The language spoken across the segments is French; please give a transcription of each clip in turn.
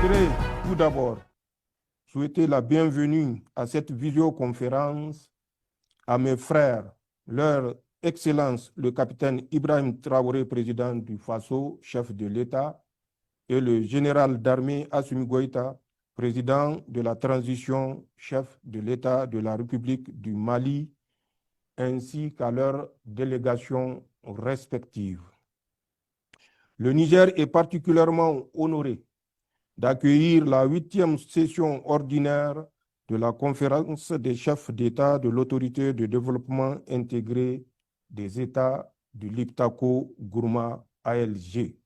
voudrais tout d'abord souhaiter la bienvenue à cette visioconférence à mes frères, leur Excellence le capitaine Ibrahim Traoré, président du FASO, chef de l'État, et le général d'armée Assimi Goïta, président de la transition, chef de l'État de la République du Mali, ainsi qu'à leurs délégations respectives. Le Niger est particulièrement honoré d'accueillir la 8e session ordinaire de la conférence des chefs d'État de l'autorité de développement intégré des États du Liptako-Gourma ALG.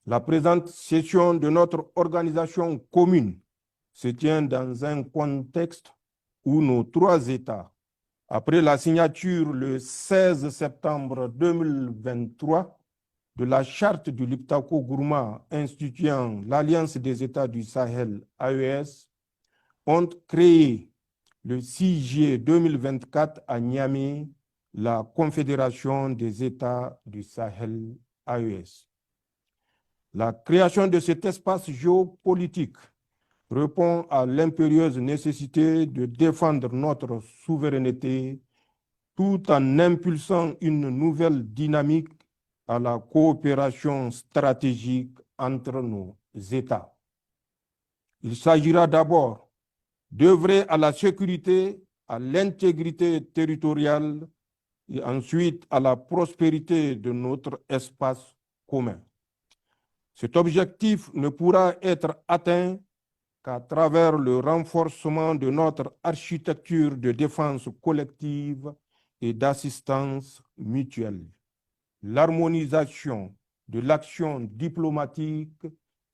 La présente session de notre organisation commune se tient dans un contexte où nos 3 États, après la signature le 16 septembre 2023 de la charte du Liptako-Gourma instituant l'Alliance des États du Sahel, AES, ont créé le 6 juillet 2024 à Niamey la Confédération des États du Sahel, AES. La création de cet espace géopolitique répond à l'impérieuse nécessité de défendre notre souveraineté tout en impulsant une nouvelle dynamique à la coopération stratégique entre nos États. Il s'agira d'abord d'œuvrer à la sécurité, à l'intégrité territoriale et ensuite à la prospérité de notre espace commun. Cet objectif ne pourra être atteint qu'à travers le renforcement de notre architecture de défense collective et d'assistance mutuelle, l'harmonisation de l'action diplomatique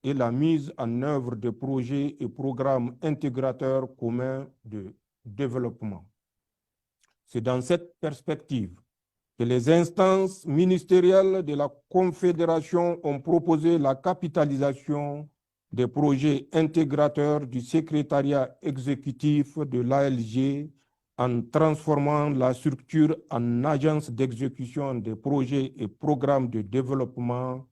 et la mise en œuvre de projets et programmes intégrateurs communs de développement. C'est dans cette perspective que les instances ministérielles de la Confédération ont proposé la capitalisation des projets intégrateurs du secrétariat exécutif de l'ALG en transformant la structure en agence d'exécution des projets et programmes de développement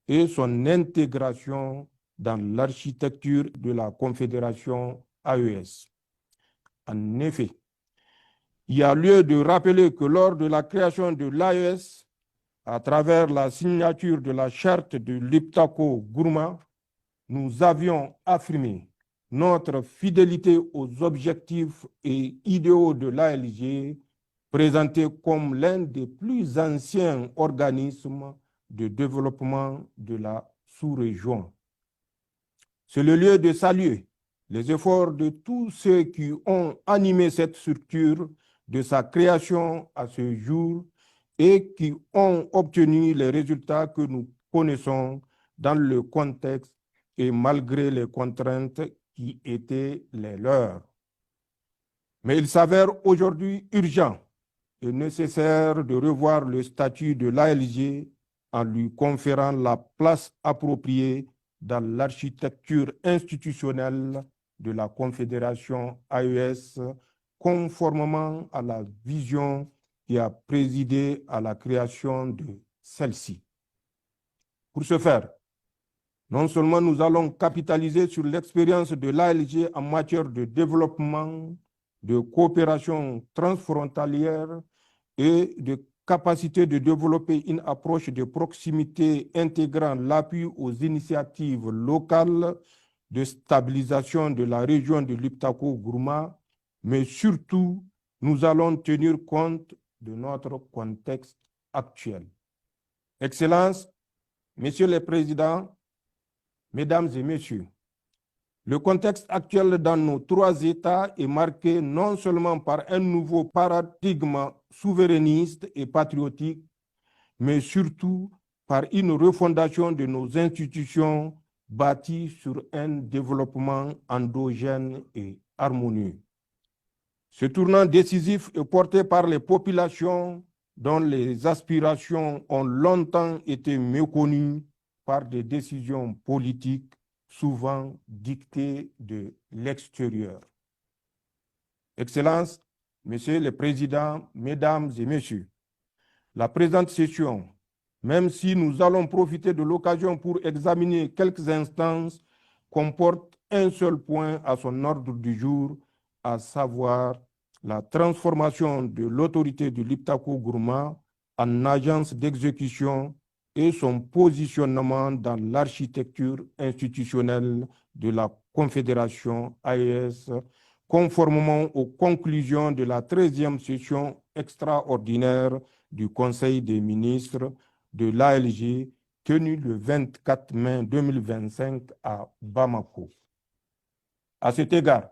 et son intégration dans l'architecture de la Confédération AES. En effet, il y a lieu de rappeler que lors de la création de l'AES, à travers la signature de la charte de Liptako-Gourma, nous avions affirmé notre fidélité aux objectifs et idéaux de l'ALG, présenté comme l'un des plus anciens organismes de développement de la sous-région. C'est le lieu de saluer les efforts de tous ceux qui ont animé cette structure de sa création à ce jour et qui ont obtenu les résultats que nous connaissons dans le contexte et malgré les contraintes qui étaient les leurs. Mais il s'avère aujourd'hui urgent et nécessaire de revoir le statut de l'ALG en lui conférant la place appropriée dans l'architecture institutionnelle de la Confédération AES, conformément à la vision qui a présidé à la création de celle-ci. Pour ce faire, non seulement nous allons capitaliser sur l'expérience de l'ALG en matière de développement, de coopération transfrontalière et de capacité de développer une approche de proximité intégrant l'appui aux initiatives locales de stabilisation de la région de Liptako-Gourma, mais surtout, nous allons tenir compte de notre contexte actuel. Excellences, Messieurs les Présidents, Mesdames et Messieurs, le contexte actuel dans nos 3 États est marqué non seulement par un nouveau paradigme souverainiste et patriotique, mais surtout par une refondation de nos institutions bâties sur un développement endogène et harmonieux. Ce tournant décisif est porté par les populations dont les aspirations ont longtemps été méconnues par des décisions politiques souvent dictées de l'extérieur. Excellences, Messieurs les Présidents, Mesdames et Messieurs, la présente session, même si nous allons profiter de l'occasion pour examiner quelques instances comporte un seul point à son ordre du jour, à savoir la transformation de l'autorité de l'Iptako Gourma en agence d'exécution et son positionnement dans l'architecture institutionnelle de la Confédération AES, conformément aux conclusions de la 13e session extraordinaire du Conseil des ministres de l'ALG tenue le 24 mai 2025 à Bamako. À cet égard,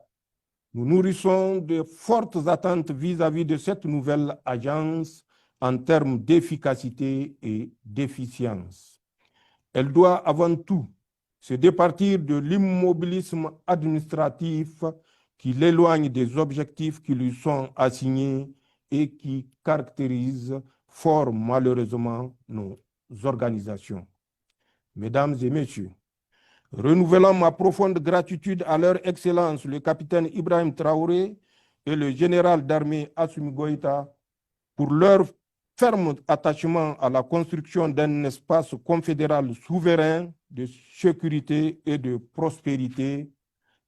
nous nourrissons de fortes attentes vis-à-vis de cette nouvelle agence en termes d'efficacité et d'efficience. Elle doit avant tout se départir de l'immobilisme administratif qui l'éloigne des objectifs qui lui sont assignés et qui caractérisent fort malheureusement nos organisations. Mesdames et messieurs, renouvelant ma profonde gratitude à leur Excellence, le capitaine Ibrahim Traoré et le général d'armée Assimi Goïta, pour leur ferme attachement à la construction d'un espace confédéral souverain de sécurité et de prospérité,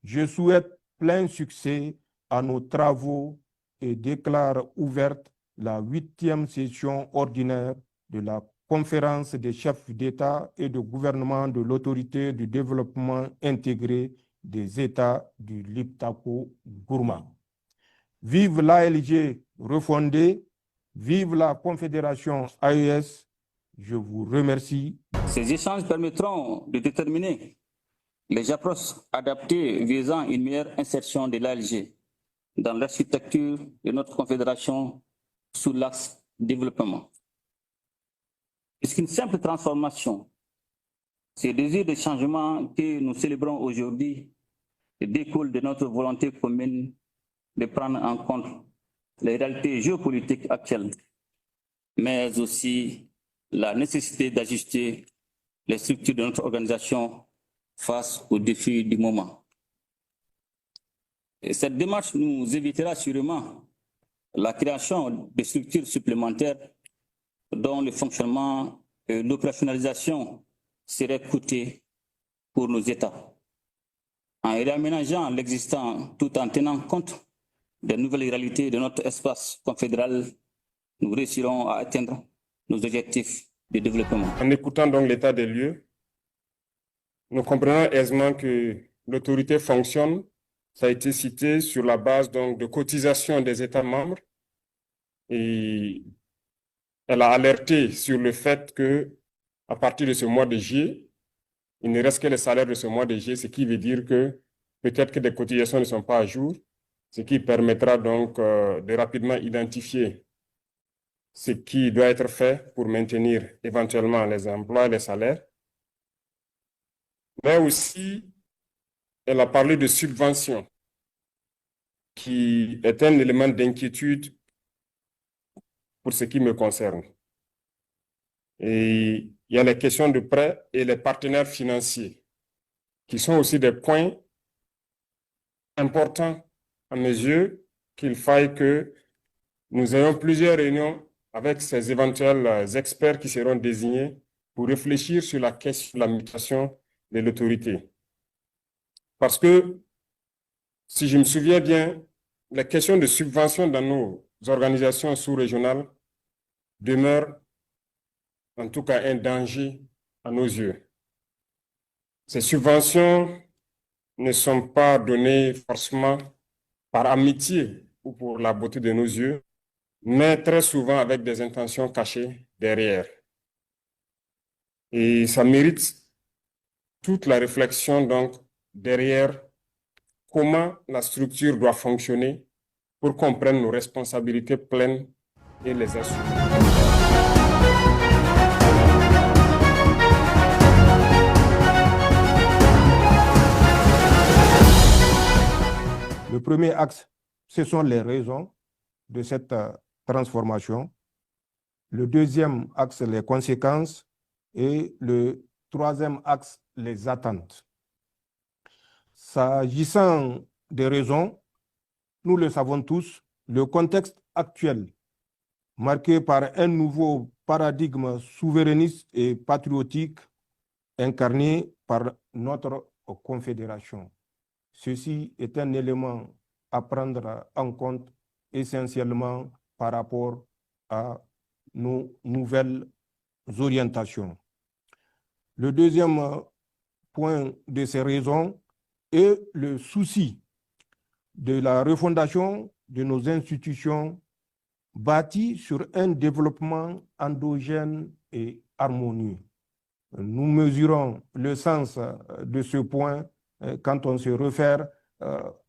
je souhaite plein succès à nos travaux et déclare ouverte la 8e session ordinaire de la Conférence des chefs d'État et de gouvernement de l'autorité du développement intégré des États du Liptako Gourma. Vive l'ALG refondée, vive la Confédération AES. Je vous remercie. Ces échanges permettront de déterminer les approches adaptées visant une meilleure insertion de l'ALG dans l'architecture de notre confédération sous l'axe développement. Puisqu'une simple transformation, ce désir de changement que nous célébrons aujourd'hui découle de notre volonté commune de prendre en compte les réalités géopolitiques actuelles, mais aussi la nécessité d'ajuster les structures de notre organisation face aux défis du moment. Et cette démarche nous évitera sûrement la création de structures supplémentaires dont le fonctionnement et l'opérationnalisation seraient coûteux pour nos États. En réaménageant l'existant tout en tenant compte des nouvelles réalités de notre espace confédéral, nous réussirons à atteindre nos objectifs de développement. En écoutant donc l'état des lieux, nous comprenons aisément que l'autorité fonctionne, ça a été cité, sur la base donc de cotisations des États membres, et elle a alerté sur le fait que à partir de ce mois de juillet, il ne reste que les salaires de ce mois de juillet, ce qui veut dire que peut-être que des cotisations ne sont pas à jour, ce qui permettra donc de rapidement identifier ce qui doit être fait pour maintenir éventuellement les emplois et les salaires. Mais aussi, elle a parlé de subventions, qui est un élément d'inquiétude pour ce qui me concerne. Et il y a les questions de prêts et les partenaires financiers, qui sont aussi des points importants à mes yeux, qu'il faille que nous ayons plusieurs réunions avec ces éventuels experts qui seront désignés pour réfléchir sur la question de la mutation de l'autorité. Parce que, si je me souviens bien, la question de subvention dans nos organisations sous-régionales demeure en tout cas un danger à nos yeux. Ces subventions ne sont pas données forcément par amitié ou pour la beauté de nos yeux, mais très souvent avec des intentions cachées derrière. Et ça mérite toute la réflexion donc derrière comment la structure doit fonctionner pour qu'on prenne nos responsabilités pleines et les assumer. Le premier axe, ce sont les raisons de cette transformation. Le deuxième axe, les conséquences. Et le troisième axe, les attentes. S'agissant des raisons, nous le savons tous, le contexte actuel, marqué par un nouveau paradigme souverainiste et patriotique incarné par notre confédération. Ceci est un élément à prendre en compte essentiellement par rapport à nos nouvelles orientations. Le deuxième point de ces raisons est le souci de la refondation de nos institutions bâties sur un développement endogène et harmonieux. Nous mesurons le sens de ce point quand on se réfère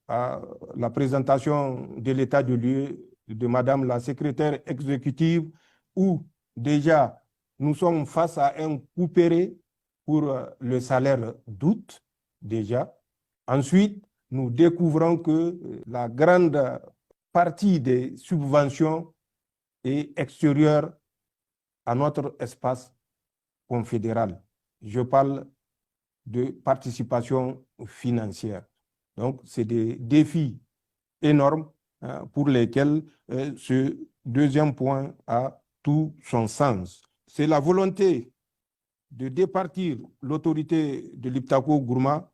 à la présentation de l'état de lieu de Madame la secrétaire exécutive, où déjà nous sommes face à un couperet pour le salaire d'août, déjà. Ensuite, nous découvrons que la grande partie des subventions est extérieure à notre espace confédéral. Je parle de participation financière. Donc, c'est des défis énormes pour lesquels ce deuxième point a tout son sens. C'est la volonté de départir l'autorité de l'Iptako-Gourma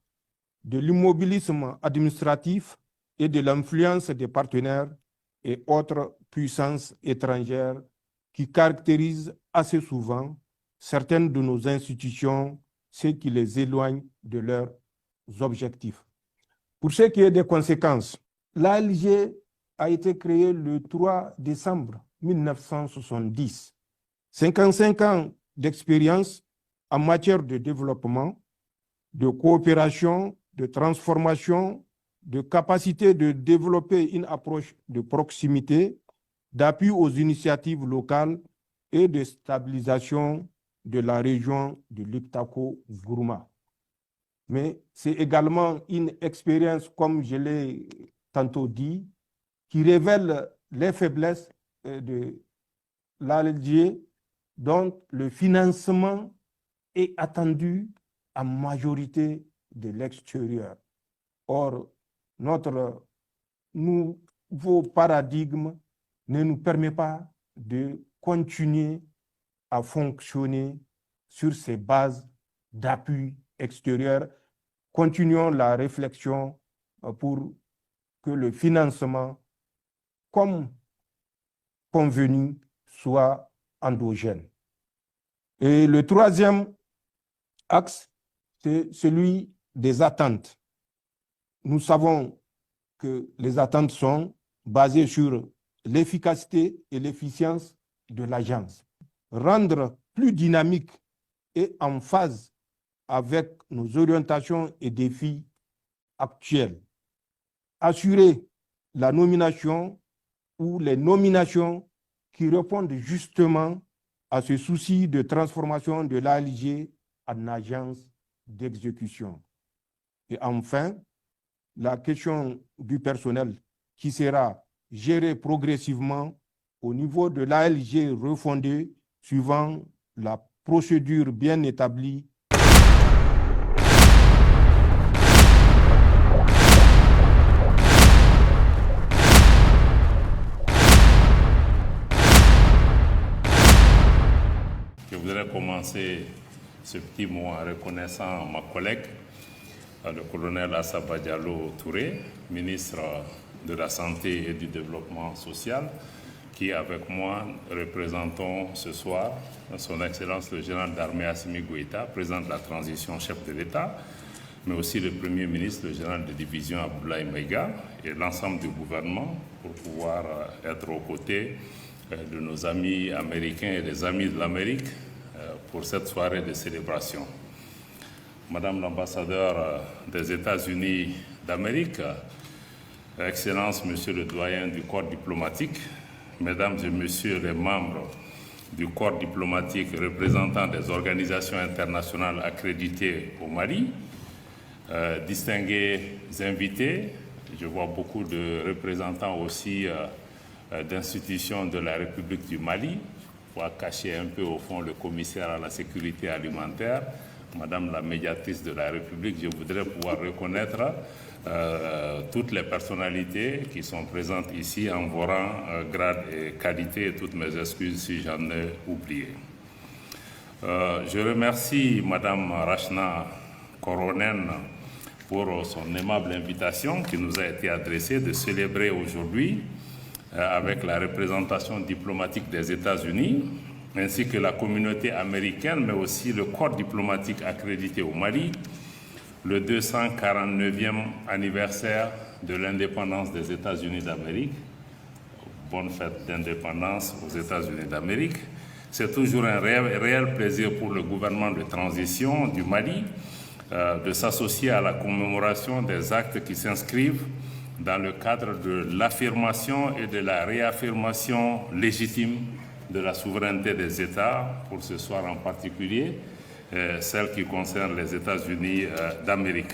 de l'immobilisme administratif et de l'influence des partenaires et autres puissances étrangères qui caractérisent assez souvent certaines de nos institutions, ce qui les éloigne de leurs objectifs. Pour ce qui est des conséquences, l'ALG a été créée le 3 décembre 1970. 55 ans d'expérience en matière de développement, de coopération, de transformation, de capacité de développer une approche de proximité, d'appui aux initiatives locales et de stabilisation de la région de l'Iptako-Gourma. Mais c'est également une expérience, comme je l'ai tantôt dit, qui révèle les faiblesses de l'ALG, dont le financement est attendu en majorité de l'extérieur. Or, notre nouveau paradigme ne nous permet pas de continuer à fonctionner sur ces bases d'appui extérieur. Continuons la réflexion pour que le financement, comme convenu, soit endogène. Et le troisième axe, c'est celui des attentes. Nous savons que les attentes sont basées sur l'efficacité et l'efficience de l'agence. Rendre plus dynamique et en phase avec nos orientations et défis actuels. Assurer la nomination ou les nominations qui répondent justement à ce souci de transformation de l'ALG en agence d'exécution. Et enfin, la question du personnel qui sera géré progressivement au niveau de l'ALG refondée suivant la procédure bien établie. Je voudrais commencer ce petit mot en reconnaissant ma collègue, le colonel Assaba Diallo Touré, ministre de la Santé et du Développement social, qui, avec moi, représentons ce soir son Excellence le général d'armée Assimi Goïta, président de la transition, chef de l'État, mais aussi le Premier ministre, le général de division Abdoulaye Maïga, et l'ensemble du gouvernement pour pouvoir être aux côtés de nos amis américains et des amis de l'Amérique pour cette soirée de célébration. Madame l'ambassadeur des États-Unis d'Amérique, Excellence, Monsieur le doyen du corps diplomatique, Mesdames et Messieurs les membres du corps diplomatique représentant des organisations internationales accréditées au Mali, distingués invités, je vois beaucoup de représentants aussi d'institutions de la République du Mali, pour cacher un peu au fond le commissaire à la sécurité alimentaire, Madame la médiatrice de la République, je voudrais pouvoir reconnaître toutes les personnalités qui sont présentes ici en vos rangs, grade et qualité, et toutes mes excuses si j'en ai oublié. Je remercie Madame Rachna Koronen pour son aimable invitation qui nous a été adressée de célébrer aujourd'hui avec la représentation diplomatique des États-Unis, ainsi que la communauté américaine, mais aussi le corps diplomatique accrédité au Mali, le 249e anniversaire de l'indépendance des États-Unis d'Amérique. Bonne fête d'indépendance aux États-Unis d'Amérique. C'est toujours un réel plaisir pour le gouvernement de transition du Mali de s'associer à la commémoration des actes qui s'inscrivent dans le cadre de l'affirmation et de la réaffirmation légitime de la souveraineté des États, pour ce soir en particulier, celle qui concerne les États-Unis d'Amérique.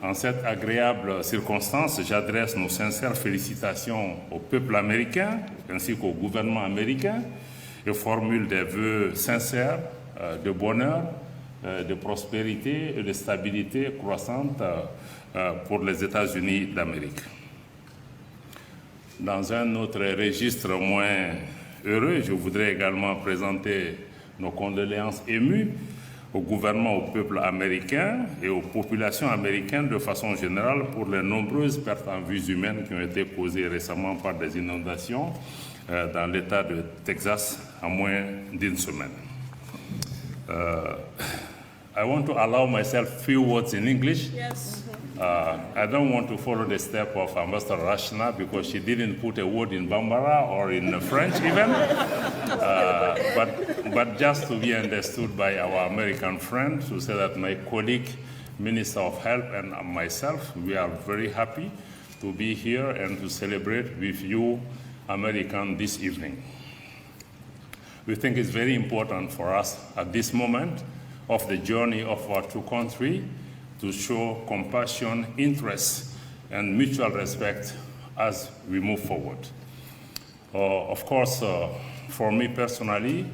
En cette agréable circonstance, j'adresse nos sincères félicitations au peuple américain ainsi qu'au gouvernement américain et formule des vœux sincères de bonheur, de prospérité et de stabilité croissante pour les États-Unis d'Amérique. Dans un autre registre moins heureux, je voudrais également présenter nos condoléances émues au gouvernement, au peuple américain et aux populations américaines de façon générale pour les nombreuses pertes en vies humaines qui ont été causées récemment par des inondations dans l'État de Texas en moins d'une semaine. I want to allow myself few words in English. Yes. I don't want to follow the step of Ambassador Rashna because she didn't put a word in Bambara or in French even. But just to be understood by our American friends, to say that my colleague, Minister of Health, and myself, we are very happy to be here and to celebrate with you, Americans, this evening. We think it's very important for us at this moment of the journey of our two countries to show compassion, interest, and mutual respect as we move forward. Of course, for me personally,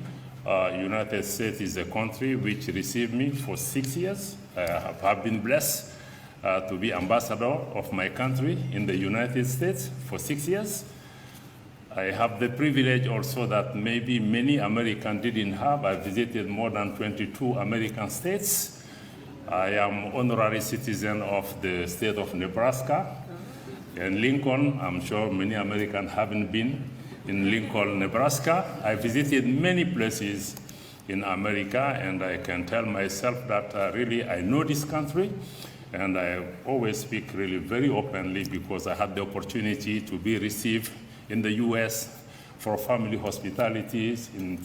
United States is a country which received me for 6 years. I have been blessed to be ambassador of my country in the United States for 6 years. I have the privilege also that maybe many Americans didn't have. I visited more than 22 American states. I am honorary citizen of the state of Nebraska. In Lincoln, I'm sure many Americans haven't been in Lincoln, Nebraska. I visited many places in America, and I can tell myself that really I know this country, and I always speak really very openly because I had the opportunity to be received in the U.S. for family hospitalities in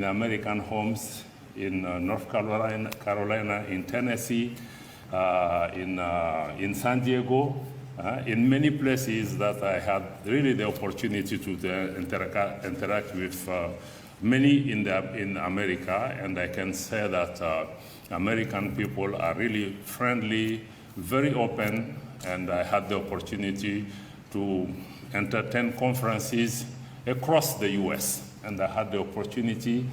American homes, in North Carolina, in Tennessee, in San Diego, in many places that I had really the opportunity to interact with many in America, and I can say that American people are really friendly, very open, and I had the opportunity to entertain conferences across the U.S., and I had the opportunity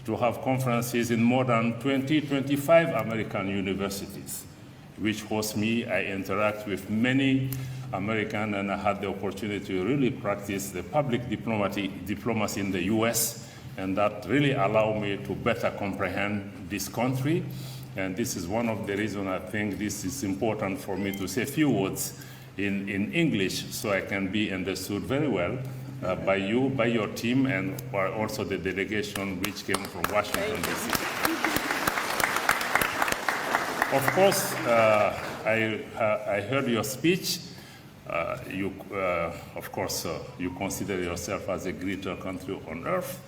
to have conferences in more than 25 American universities, which host me. I interact with many Americans, and I had the opportunity to really practice the public diplomacy in the U.S., and that really allowed me to better comprehend this country. And this is one of the reasons I think this is important for me to say a few words in English so I can be understood very well by you, by your team, and also the delegation which came from Washington, D.C. Of course, I heard your speech. Of course, you consider yourself as a greater country on earth.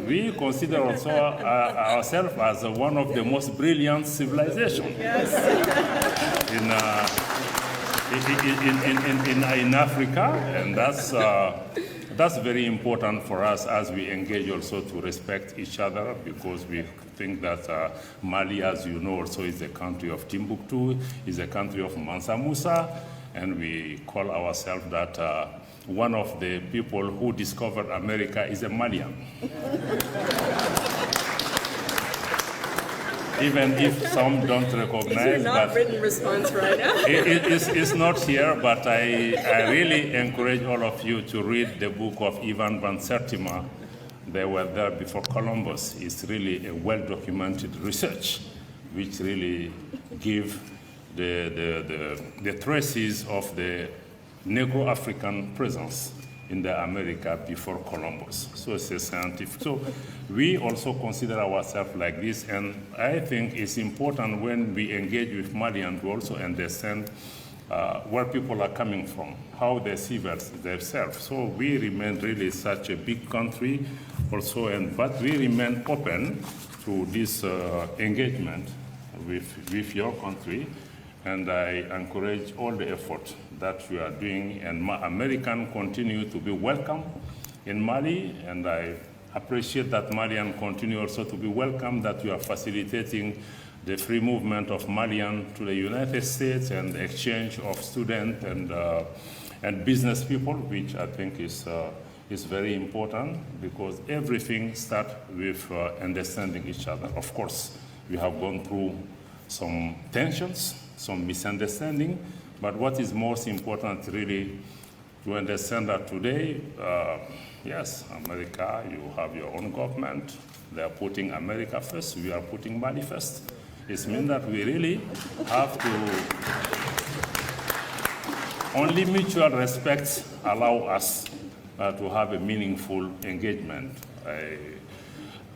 We consider also ourselves as one of the most brilliant civilizations in Africa, and that's very important for us as we engage also to respect each other, because we think that Mali, as you know, also is a country of Timbuktu, is a country of Mansa Musa, and we call ourselves that one of the people who discovered America is a Malian. Even if some don't recognize. These are not written response right now. It's not here, but I really encourage all of you to read the book of Ivan van Sertima. They were there before Columbus. It's really a well-documented research, which really give the traces of the Negro-African presence in the America before Columbus. So it's a scientific. So we also consider ourselves like this, and I think it's important when we engage with Malians to also understand where people are coming from, how they see themselves. So we remain really such a big country also, but we remain open to this engagement with your country, and I encourage all the effort that you are doing, and Americans continue to be welcome in Mali, and I appreciate that Malians continue also to be welcome, that you are facilitating the free movement of Malians to the United States and the exchange of students and business people, which I think is very important, because everything starts with understanding each other. Of course, we have gone through some tensions, some misunderstanding, but what is most important really to understand that today, yes, America, you have your own government, they are putting America first, we are putting Mali first. It means that we really have to, only mutual respect allow us to have a meaningful engagement.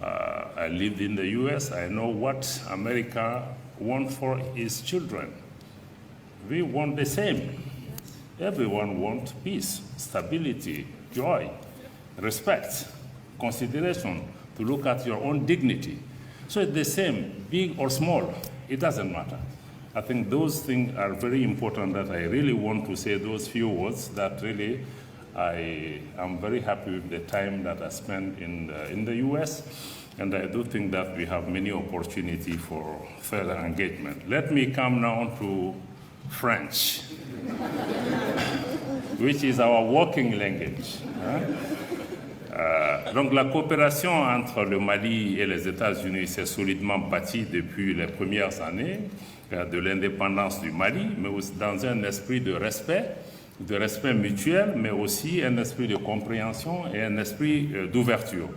I lived in the US, I know what America wants for its children. We want the same. Everyone wants peace, stability, joy, respect, consideration, to look at your own dignity. So it's the same, big or small, it doesn't matter. I think those things are very important, that I really want to say those few words, that really I am very happy with the time that I spent in the US, and I do think that we have many opportunities for further engagement. Let me come now to French, which is our working language. Donc la coopération entre le Mali et les États-Unis s'est solidement bâtie depuis les premières années de l'indépendance du Mali, mais aussi dans un esprit de respect mutuel, mais aussi un esprit de compréhension et un esprit d'ouverture.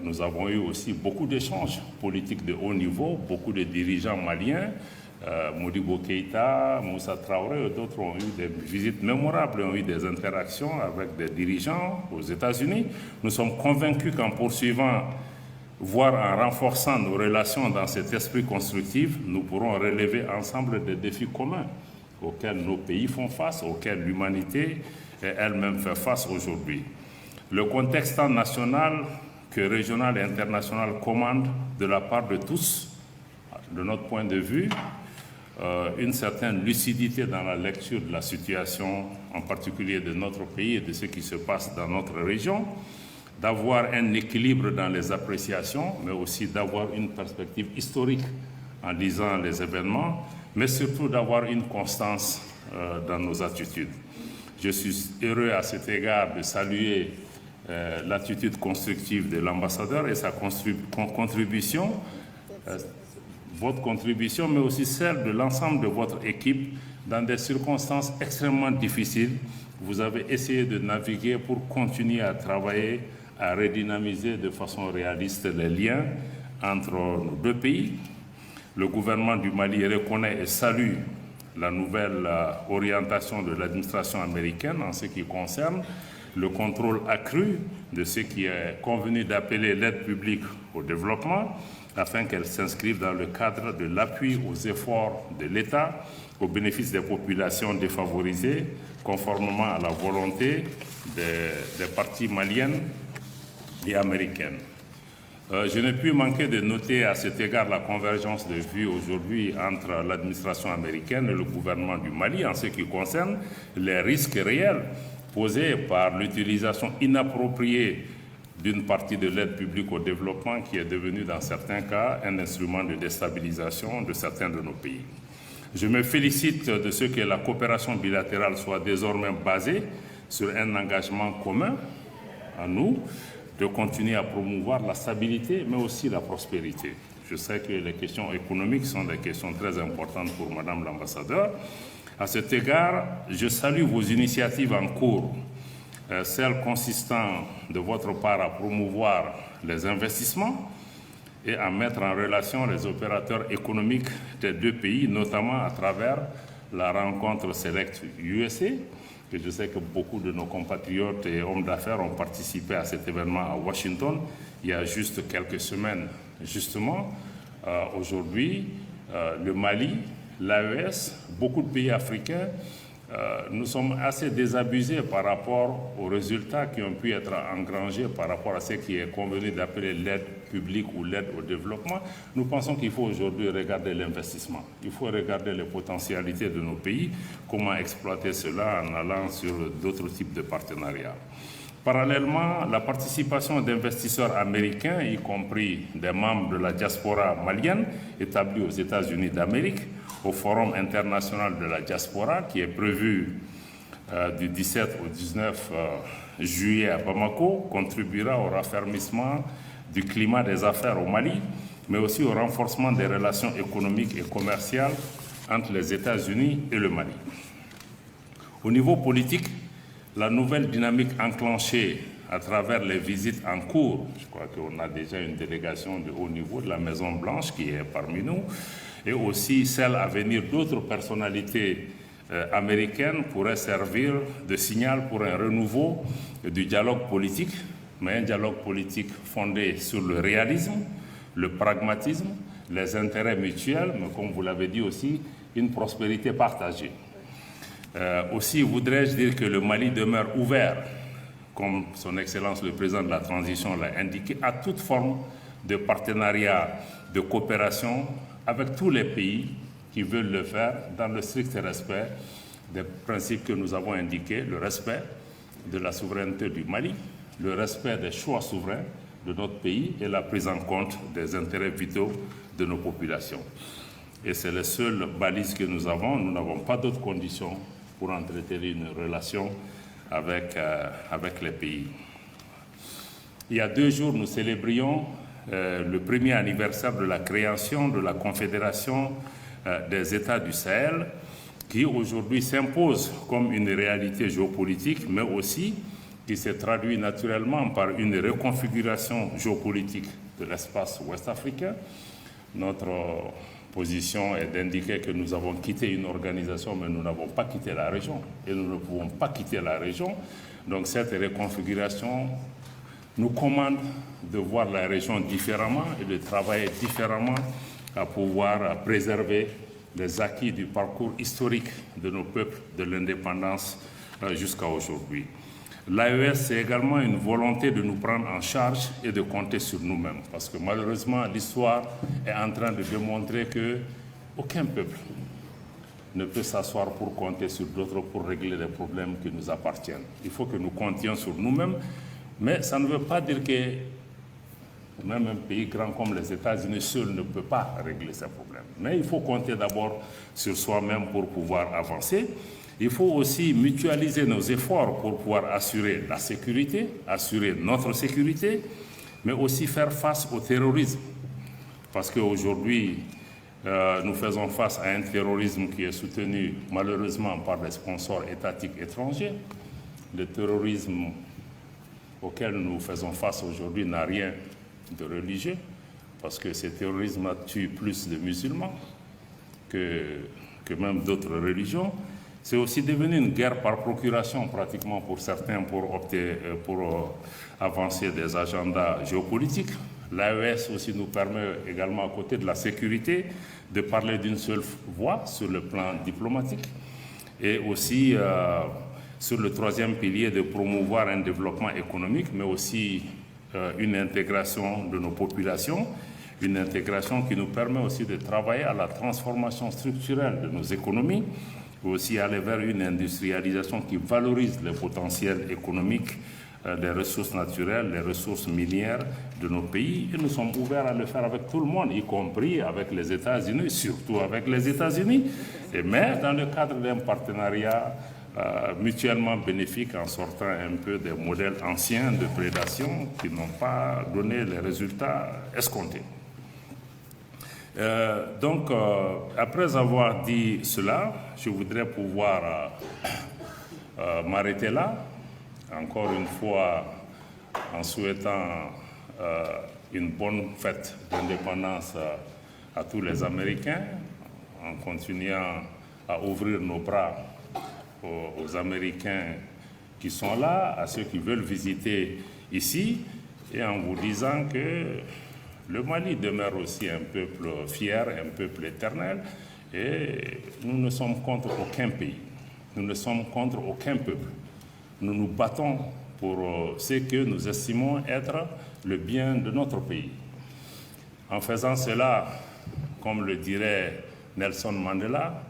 Nous avons eu aussi beaucoup d'échanges politiques de haut niveau, beaucoup de dirigeants maliens, Modibo Keïta, Moussa Traoré et d'autres ont eu des visites mémorables, ont eu des interactions avec des dirigeants aux États-Unis. Nous sommes convaincus qu'en poursuivant, voire en renforçant nos relations dans cet esprit constructif, nous pourrons relever ensemble des défis communs auxquels nos pays font face, auxquels l'humanité elle-même fait face aujourd'hui. Le contexte tant national que régional et international commande de la part de tous, de notre point de vue, une certaine lucidité dans la lecture de la situation, en particulier de notre pays et de ce qui se passe dans notre région, d'avoir un équilibre dans les appréciations, mais aussi d'avoir une perspective historique en lisant les événements, mais surtout d'avoir une constance dans nos attitudes. Je suis heureux à cet égard de saluer l'attitude constructive de l'ambassadeur et sa contribution, votre contribution, mais aussi celle de l'ensemble de votre équipe dans des circonstances extrêmement difficiles. Vous avez essayé de naviguer pour continuer à travailler, à redynamiser de façon réaliste les liens entre nos deux pays. Le gouvernement du Mali reconnaît et salue la nouvelle orientation de l'administration américaine en ce qui concerne le contrôle accru de ce qui est convenu d'appeler l'aide publique au développement, afin qu'elle s'inscrive dans le cadre de l'appui aux efforts de l'État au bénéfice des populations défavorisées, conformément à la volonté des parties maliennes et américaines. Je n'ai pu manquer de noter à cet égard la convergence de vues aujourd'hui entre l'administration américaine et le gouvernement du Mali en ce qui concerne les risques réels posés par l'utilisation inappropriée d'une partie de l'aide publique au développement qui est devenue dans certains cas un instrument de déstabilisation de certains de nos pays. Je me félicite de ce que la coopération bilatérale soit désormais basée sur un engagement commun à nous de continuer à promouvoir la stabilité mais aussi la prospérité. Je sais que les questions économiques sont des questions très importantes pour Madame l'ambassadeur. À cet égard, je salue vos initiatives en cours, celles consistant de votre part à promouvoir les investissements et à mettre en relation les opérateurs économiques des deux pays, notamment à travers la rencontre Select USA, que je sais que beaucoup de nos compatriotes et hommes d'affaires ont participé à cet événement à Washington il y a juste quelques semaines. Justement, aujourd'hui, le Mali, l'AES, beaucoup de pays africains, nous sommes assez désabusés par rapport aux résultats qui ont pu être engrangés par rapport à ce qui est convenu d'appeler l'aide publique ou l'aide au développement. Nous pensons qu'il faut aujourd'hui regarder l'investissement. Il faut regarder les potentialités de nos pays, comment exploiter cela en allant sur d'autres types de partenariats. Parallèlement, la participation d'investisseurs américains, y compris des membres de la diaspora malienne établis aux États-Unis d'Amérique, au Forum international de la diaspora qui est prévu du 17 au 19 juillet à Bamako, contribuera au raffermissement du climat des affaires au Mali, mais aussi au renforcement des relations économiques et commerciales entre les États-Unis et le Mali. Au niveau politique, la nouvelle dynamique enclenchée à travers les visites en cours, je crois qu'on a déjà une délégation de haut niveau de la Maison-Blanche qui est parmi nous, et aussi celle à venir d'autres personnalités américaines pourrait servir de signal pour un renouveau du dialogue politique, mais un dialogue politique fondé sur le réalisme, le pragmatisme, les intérêts mutuels, mais comme vous l'avez dit aussi, une prospérité partagée. Aussi, voudrais-je dire que le Mali demeure ouvert, comme son Excellence le Président de la Transition l'a indiqué, à toute forme de partenariat, de coopération avec tous les pays qui veulent le faire dans le strict respect des principes que nous avons indiqués, le respect de la souveraineté du Mali, le respect des choix souverains de notre pays et la prise en compte des intérêts vitaux de nos populations. Et c'est les seules balises que nous avons. Nous n'avons pas d'autres conditions pour entretenir une relation avec les pays. Il y a 2 jours, nous célébrions le premier anniversaire de la création de la Confédération des États du Sahel, qui aujourd'hui s'impose comme une réalité géopolitique, mais aussi qui se traduit naturellement par une reconfiguration géopolitique de l'espace ouest-africain. Notre position est d'indiquer que nous avons quitté une organisation, mais nous n'avons pas quitté la région, et nous ne pouvons pas quitter la région. Donc cette reconfiguration nous commande de voir la région différemment et de travailler différemment à pouvoir préserver les acquis du parcours historique de nos peuples de l'indépendance jusqu'à aujourd'hui. L'AES, c'est également une volonté de nous prendre en charge et de compter sur nous-mêmes, parce que malheureusement, l'histoire est en train de démontrer qu'aucun peuple ne peut s'asseoir pour compter sur d'autres pour régler les problèmes qui nous appartiennent. Il faut que nous comptions sur nous-mêmes, mais ça ne veut pas dire que même un pays grand comme les États-Unis seul ne peut pas régler ces problèmes. Mais il faut compter d'abord sur soi-même pour pouvoir avancer. Il faut aussi mutualiser nos efforts pour pouvoir assurer la sécurité, assurer notre sécurité, mais aussi faire face au terrorisme. Parce qu'aujourd'hui, nous faisons face à un terrorisme qui est soutenu malheureusement par des sponsors étatiques étrangers. Le terrorisme auquel nous faisons face aujourd'hui n'a rien de religieux, parce que ce terrorisme tue plus de musulmans que même d'autres religions. C'est aussi devenu une guerre par procuration pratiquement pour certains pour avancer des agendas géopolitiques. L'AES aussi nous permet également, à côté de la sécurité, de parler d'une seule voix sur le plan diplomatique et aussi sur le troisième pilier de promouvoir un développement économique, mais aussi une intégration de nos populations, une intégration qui nous permet aussi de travailler à la transformation structurelle de nos économies, et aussi aller vers une industrialisation qui valorise le potentiel économique des ressources naturelles, les ressources minières de nos pays. Et nous sommes ouverts à le faire avec tout le monde, y compris avec les États-Unis, surtout avec les États-Unis, mais dans le cadre d'un partenariat mutuellement bénéfique en sortant un peu des modèles anciens de prédation qui n'ont pas donné les résultats escomptés. Après avoir dit cela, je voudrais pouvoir m'arrêter là, encore une fois en souhaitant une bonne fête d'indépendance à tous les Américains, en continuant à ouvrir nos bras aux Américains qui sont là, à ceux qui veulent visiter ici, et en vous disant que le Mali demeure aussi un peuple fier, un peuple éternel, et nous ne sommes contre aucun pays, nous ne sommes contre aucun peuple. Nous nous battons pour ce que nous estimons être le bien de notre pays. En faisant cela, comme le dirait Nelson Mandela,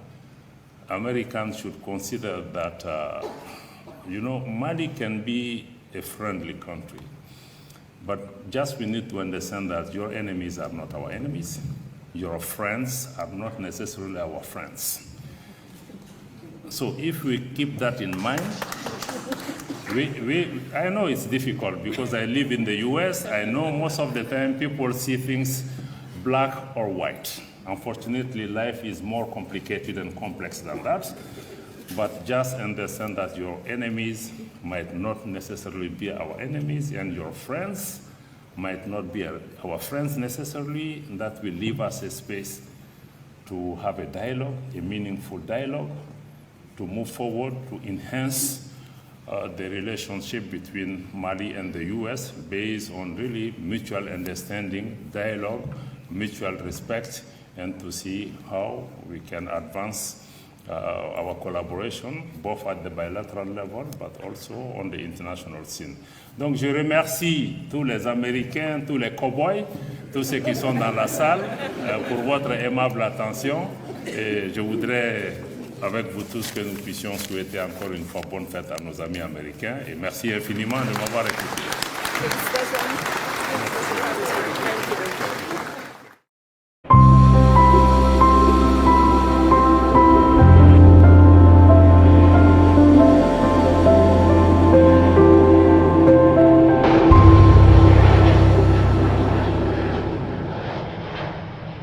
Americans should consider that, Mali can be a friendly country. But just we need to understand that your enemies are not our enemies. Your friends are not necessarily our friends. So if we keep that in mind, I know it's difficult because I live in the US. I know most of the time people see things black or white. Unfortunately, life is more complicated and complex than that. But just understand that your enemies might not necessarily be our enemies, and your friends might not be our friends necessarily. That will leave us a space to have a dialogue, a meaningful dialogue, to move forward, to enhance the relationship between Mali and the US based on really mutual understanding, dialogue, mutual respect, and to see how we can advance our collaboration, both at the bilateral level, but also on the international scene. Donc je remercie tous les Américains, tous les cow-boys, tous ceux qui sont dans la salle pour votre aimable attention. Et je voudrais, avec vous tous, que nous puissions souhaiter encore une fois bonne fête à nos amis américains. Et merci infiniment de m'avoir écouté.